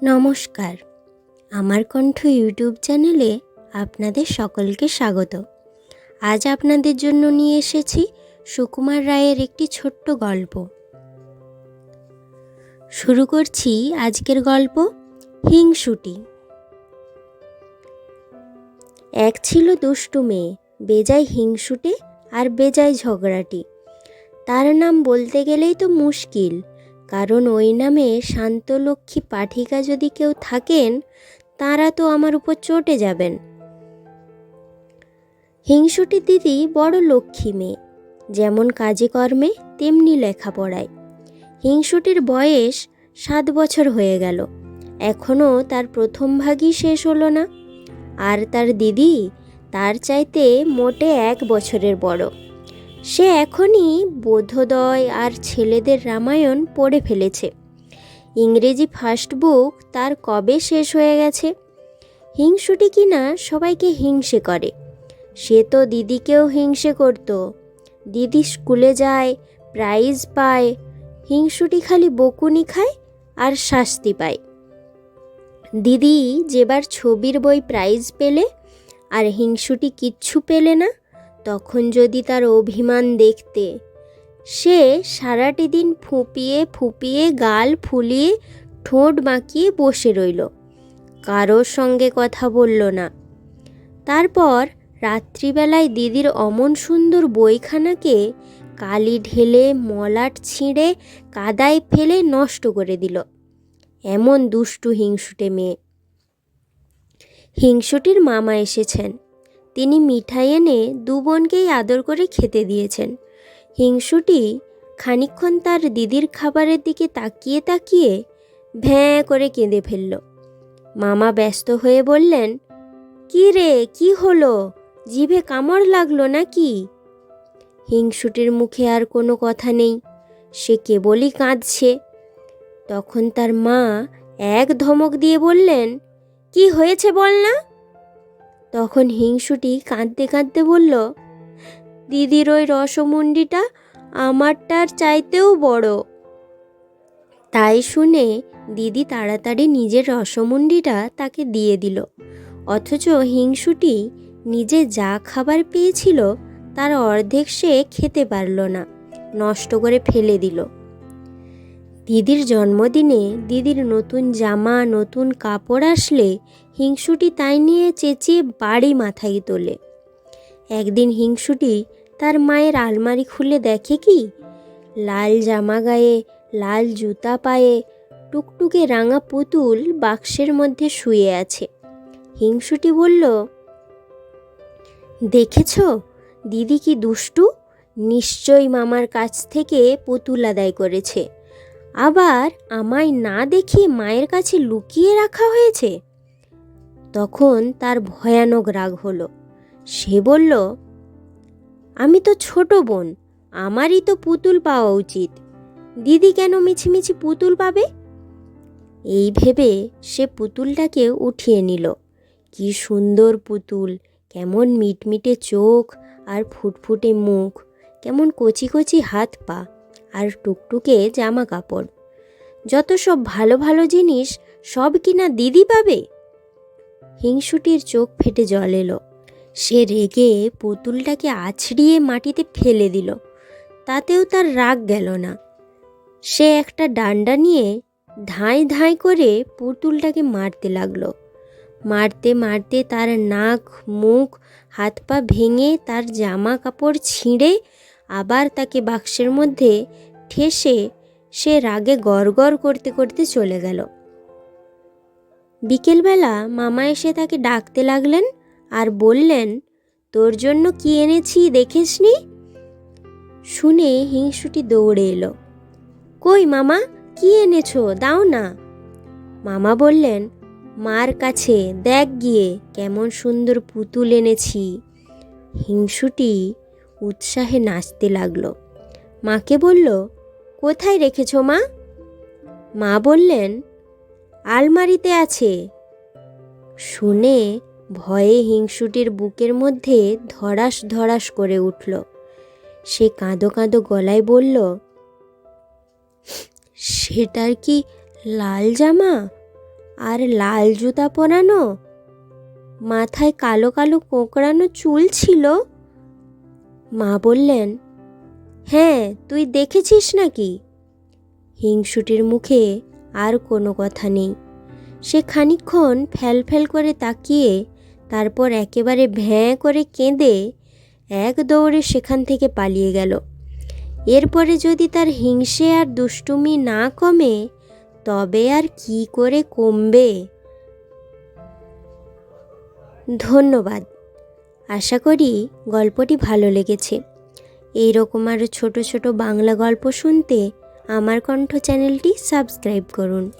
নমস্কার, আমার কণ্ঠ ইউটিউব চ্যানেলে আপনাদের সকলকে স্বাগত। আজ আপনাদের জন্য নিয়ে এসেছি সুকুমার রায়ের একটি ছোট্ট গল্প। শুরু করছি আজকের গল্প, হিংসুটি। এক ছিল দুষ্টু মেয়ে, বেজায় হিংসুটে আর বেজায় ঝগড়াটি। তার নাম বলতে গেলেই তো মুশকিল, কারণ ওই নামে শান্তলক্ষ্মী পাঠিকা যদি কেউ থাকেন, তাঁরা তো আমার উপর চটে যাবেন। হিংসুটি দিদি বড় লক্ষ্মী মেয়ে, যেমন কাজে কর্মে তেমনি লেখাপড়ায়। হিংসুটির বয়স 7 বছর হয়ে গেল, এখনও তার প্রথম ভাগই শেষ হলো না। আর তার দিদি তার চাইতে মোটে 1 বছরের বড়। সে এখনই বোধোদয় আর ছেলেদের রামায়ণ পড়ে ফেলেছে। ইংরেজি ফার্স্ট বুক তার কবে শেষ হয়ে গেছে। হিংসুটি কিনা সবাইকে হিংসে করে। সে তো দিদিকেও হিংসে করত। দিদি স্কুলে যায়, প্রাইজ পায়, হিংসুটি খালি বকুনি খায় আর শাস্তি পায়। দিদি যেবার ছবির বই প্রাইজ পেলে আর হিংসুটি কিচ্ছু পেলে না, তখন যদি তার অভিমান দেখতে, সে সারাটি দিন ফুপিয়ে ফুপিয়ে গাল ফুলিয়ে ঠোঁট বাঁকিয়ে বসে রইল, কারোর সঙ্গে কথা বলল না। তারপর রাত্রিবেলায় দিদির অমন সুন্দর বইখানাকে কালি ঢেলে মলাট ছিঁড়ে কাদায় ফেলে নষ্ট করে দিল। এমন দুষ্টু হিংসুটে মেয়ে। হিংসুটির মামা এসেছেন। তিনি মিঠাই এনে 2 বোনকেই আদর করে খেতে দিয়েছেন। হিংসুটি খানিকক্ষণ তার দিদির খাবারের দিকে তাকিয়ে তাকিয়ে ভ্যাঁ করে কেঁদে ফেলল। মামা ব্যস্ত হয়ে বললেন, "কি রে, কি হলো? জিভে কামড় লাগলো নাকি?" হিংসুটির মুখে আর কোনো কথা নেই, সে কেবলই কাঁদছে। তখন তার মা এক ধমক দিয়ে বললেন, "কি হয়েছে বল না?" তখন হিংসুটি কাঁদতে কাঁদতে বলল, "দিদির ওই রসমুন্ডিটা আমারটার চাইতেও বড়।" তাই শুনে দিদি তাড়াতাড়ি নিজের রসমুন্ডিটা তাকে দিয়ে দিল। অথচ হিংসুটি নিজে যা খাবার পেয়েছিল তার অর্ধেক সে খেতে পারল না, নষ্ট করে ফেলে দিল। দিদির জন্মদিনে দিদির নতুন জামা নতুন কাপড় আসলে হিংসুটি তাই নিয়ে চেঁচিয়ে বাড়ি মাথায় তোলে। একদিন হিংসুটি তার মায়ের আলমারি খুলে দেখে কি, লাল জামা গায়ে, লাল জুতা পায়ে, টুকটুকে রাঙা পুতুল বাক্সের মধ্যে শুয়ে আছে। হিংসুটি বলল, "দেখেছ দিদি কি দুষ্টু? নিশ্চয়ই মামার কাছ থেকে পুতুল আদায় করেছে। আবার আমায় না দেখিয়ে মায়ের কাছে লুকিয়ে রাখা হয়েছে।" তখন তার ভয়ানক রাগ হলো। সে বলল, "আমি তো ছোট বোন, আমারই তো পুতুল পাওয়া উচিত। দিদি কেন মিছিমিছি পুতুল পাবে?" এই ভেবে সে পুতুলটাকে উঠিয়ে নিল। কি সুন্দর পুতুল, কেমন মিটমিটে চোখ আর ফুটফুটে মুখ, কেমন কচি কচি হাত পা আর টুকটুকে জামা কাপড়। যত সব ভালো ভালো জিনিস সব কিনা দিদি পাবে। হিংসুটির চোখ ফেটে জল এলো। সে রেগে পুতুলটাকে আছড়িয়ে মাটিতে ফেলে দিল। তাতেও তার রাগ গেল না। সে একটা ডান্ডা নিয়ে ধাঁই ধাঁই করে পুতুলটাকে মারতে লাগলো। মারতে মারতে তার নাক মুখ হাত পা ভেঙে তার জামা কাপড় ছিঁড়ে আবার তাকে বাক্সের মধ্যে ঠেসে সে রাগে গড়গড় করতে করতে চলে গেল। বিকেলবেলা মামা এসে তাকে ডাকতে লাগলেন আর বললেন, "তোর জন্য কি এনেছি দেখেসনি?" শুনে হিংসুটি দৌড়ে এলো। "কই মামা, কি এনেছো? দাও না।" মামা বললেন, "মার কাছে দেখ গিয়ে কেমন সুন্দর পুতুল এনেছি।" হিংসুটি উৎসাহে নাচতে লাগলো। মাকে বলল, "কোথায় রেখেছো মা?" মা বললেন, "আলমারিতে আছে।" শুনে ভয়ে হিংসুটির বুকের মধ্যে ধড়াস ধড়াস করে উঠল। সে কাঁদো কাঁদো গলায় বলল, "সেটার কি লাল জামা? আর লাল জুতা পরানো, মাথায় কালো কালো কোঁকড়ানো চুল ছিল। মা বললেন, হ্যাঁ, তুই দেখেছিস নাকি? হিংসুটির মুখে আর কোনো কথা নেই। সে খানিকক্ষণ ফ্যাল করে তাকিয়ে তারপর একেবারে ভ্যাঁ করে কেঁদে এক দৌড়ে সেখান থেকে পালিয়ে গেল। এরপরে যদি তার হিংসে আর দুষ্টুমি না কমে তবে আর কি করে কমবে। ধন্যবাদ। আশা করি গল্পটি ভালো লেগেছে। এইরকম আরও ছোট ছোট বাংলা গল্প শুনতে আমার কণ্ঠ চ্যানেলটি সাবস্ক্রাইব করুন।